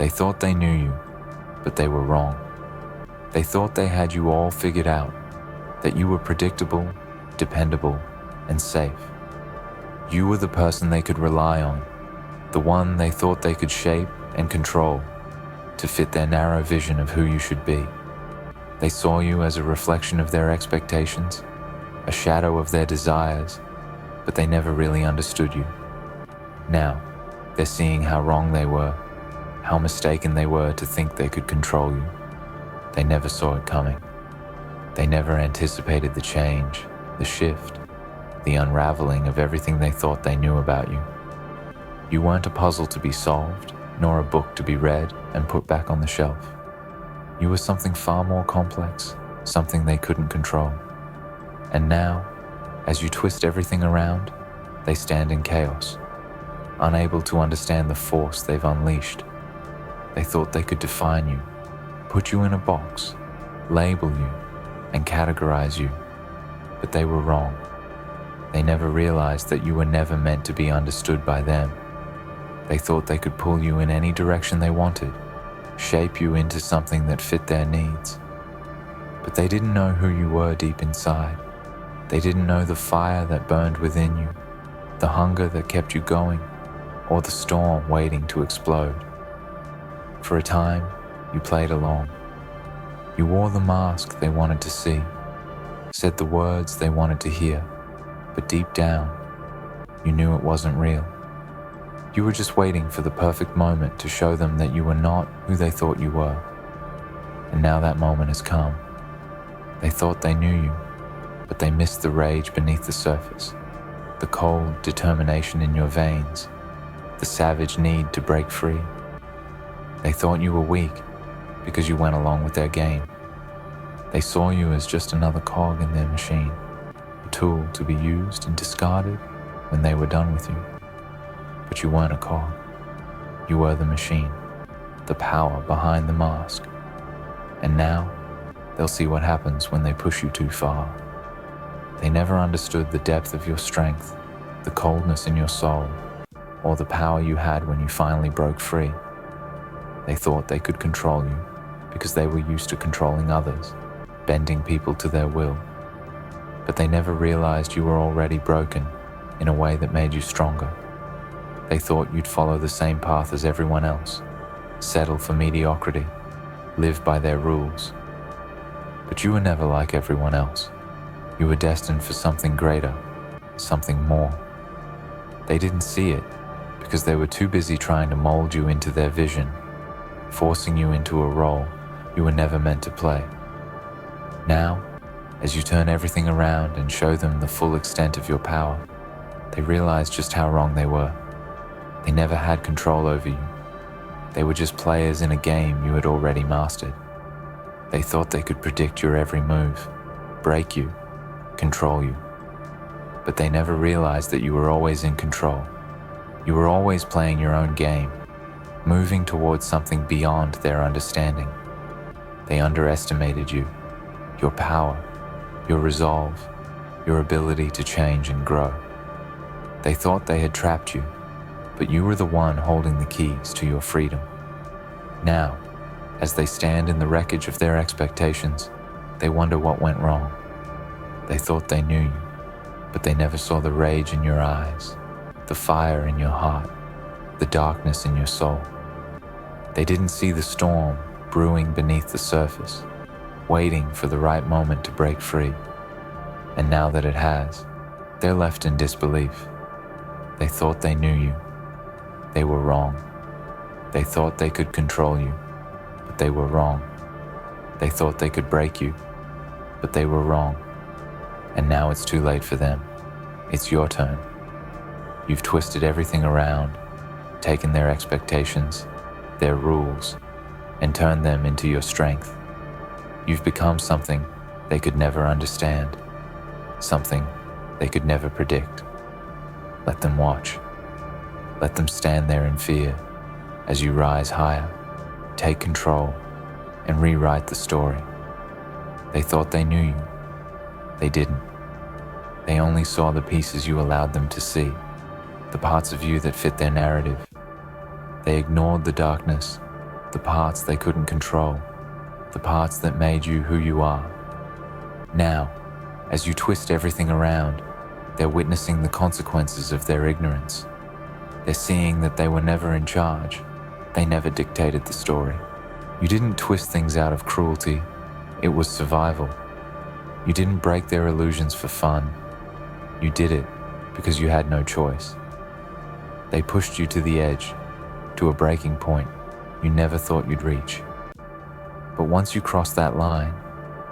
They thought they knew you, but they were wrong. They thought they had you all figured out, that you were predictable, dependable, and safe. You were the person they could rely on, the one they thought they could shape and control to fit their narrow vision of who you should be. They saw you as a reflection of their expectations, a shadow of their desires, but they never really understood you. Now, they're seeing how wrong they were, how mistaken they were to think they could control you. They never saw it coming. They never anticipated the change, the shift, the unraveling of everything they thought they knew about you. You weren't a puzzle to be solved, nor a book to be read and put back on the shelf. You were something far more complex, something they couldn't control. And now, as you twist everything around, they stand in chaos, unable to understand the force they've unleashed. They thought they could define you, put you in a box, label you, and categorize you, but they were wrong. They never realized that you were never meant to be understood by them. They thought they could pull you in any direction they wanted, shape you into something that fit their needs. But they didn't know who you were deep inside. They didn't know the fire that burned within you, the hunger that kept you going, or the storm waiting to explode. For a time, you played along. You wore the mask they wanted to see, said the words they wanted to hear, but deep down, you knew it wasn't real. You were just waiting for the perfect moment to show them that you were not who they thought you were. And now that moment has come. They thought they knew you, but they missed the rage beneath the surface, the cold determination in your veins, the savage need to break free. They thought you were weak because you went along with their game. They saw you as just another cog in their machine, a tool to be used and discarded when they were done with you. But you weren't a cog. You were the machine, the power behind the mask. And now, they'll see what happens when they push you too far. They never understood the depth of your strength, the coldness in your soul, or the power you had when you finally broke free. They thought they could control you because they were used to controlling others, bending people to their will. But they never realized you were already broken in a way that made you stronger. They thought you'd follow the same path as everyone else, settle for mediocrity, live by their rules. But you were never like everyone else. You were destined for something greater, something more. They didn't see it because they were too busy trying to mold you into their vision, forcing you into a role you were never meant to play. Now, as you turn everything around and show them the full extent of your power, they realize just how wrong they were. They never had control over you. They were just players in a game you had already mastered. They thought they could predict your every move, break you, control you. But they never realized that you were always in control. You were always playing your own game, moving towards something beyond their understanding. They underestimated you, your power, your resolve, your ability to change and grow. They thought they had trapped you, but you were the one holding the keys to your freedom. Now, as they stand in the wreckage of their expectations, they wonder what went wrong. They thought they knew you, but they never saw the rage in your eyes, the fire in your heart, the darkness in your soul. They didn't see the storm brewing beneath the surface, waiting for the right moment to break free. And now that it has, they're left in disbelief. They thought they knew you. They were wrong. They thought they could control you, but they were wrong. They thought they could break you, but they were wrong. And now it's too late for them. It's your turn. You've twisted everything around, taken their expectations, their rules, and turned them into your strength. You've become something they could never understand, something they could never predict. Let them watch. Let them stand there in fear as you rise higher, take control, and rewrite the story. They thought they knew you. They didn't. They only saw the pieces you allowed them to see, the parts of you that fit their narrative. They ignored the darkness, the parts they couldn't control, the parts that made you who you are. Now, as you twist everything around, they're witnessing the consequences of their ignorance. They're seeing that they were never in charge. They never dictated the story. You didn't twist things out of cruelty. It was survival. You didn't break their illusions for fun. You did it because you had no choice. They pushed you to the edge, to a breaking point you never thought you'd reach. But once you crossed that line,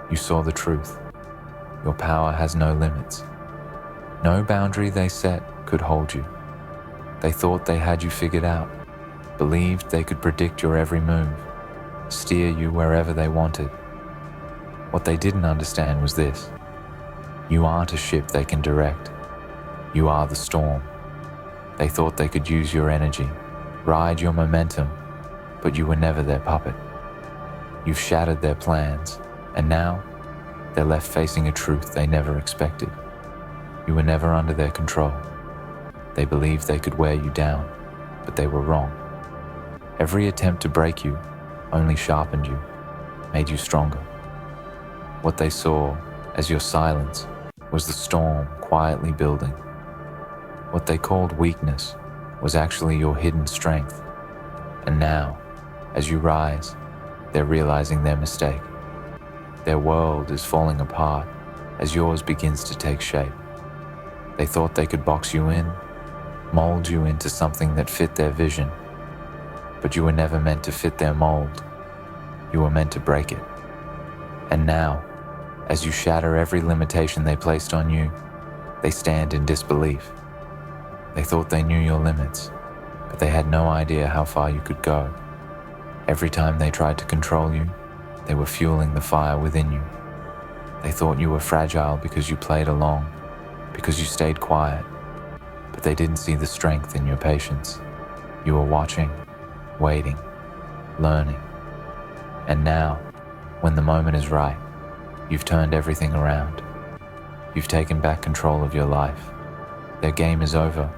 you saw the truth. Your power has no limits. No boundary they set could hold you. They thought they had you figured out, believed they could predict your every move, steer you wherever they wanted. What they didn't understand was this: you aren't a ship they can direct. You are the storm. They thought they could use your energy, ride your momentum, but you were never their puppet. You've shattered their plans, and now they're left facing a truth they never expected. You were never under their control. They believed they could wear you down, but they were wrong. Every attempt to break you only sharpened you, made you stronger. What they saw as your silence was the storm quietly building. What they called weakness was actually your hidden strength. And now, as you rise, they're realizing their mistake. Their world is falling apart as yours begins to take shape. They thought they could box you in, mold you into something that fit their vision. But you were never meant to fit their mold. You were meant to break it. And now, as you shatter every limitation they placed on you, they stand in disbelief. They thought they knew your limits, but they had no idea how far you could go. Every time they tried to control you, they were fueling the fire within you. They thought you were fragile because you played along, because you stayed quiet, but they didn't see the strength in your patience. You were watching, waiting, learning. And now, when the moment is right, you've turned everything around. You've taken back control of your life. Their game is over,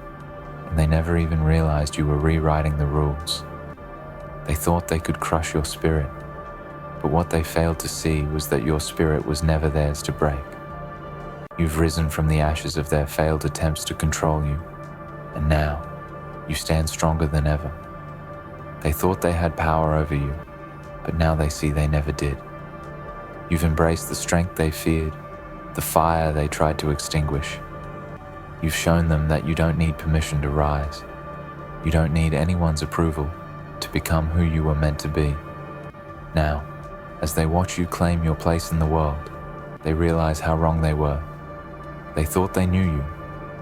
and they never even realized you were rewriting the rules. They thought they could crush your spirit, but what they failed to see was that your spirit was never theirs to break. You've risen from the ashes of their failed attempts to control you, and now you stand stronger than ever. They thought they had power over you, but now they see they never did. You've embraced the strength they feared, the fire they tried to extinguish. You've shown them that you don't need permission to rise. You don't need anyone's approval to become who you were meant to be. Now, as they watch you claim your place in the world, they realize how wrong they were. They thought they knew you,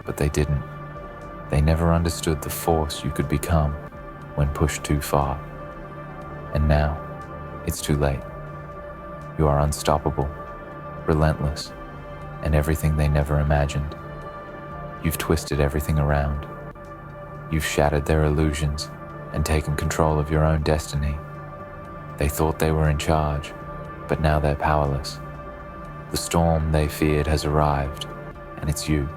but they didn't. They never understood the force you could become when pushed too far. And now, it's too late. You are unstoppable, relentless, and everything they never imagined. You've twisted everything around. You've shattered their illusions and taken control of your own destiny. They thought they were in charge, but now they're powerless. The storm they feared has arrived, and it's you.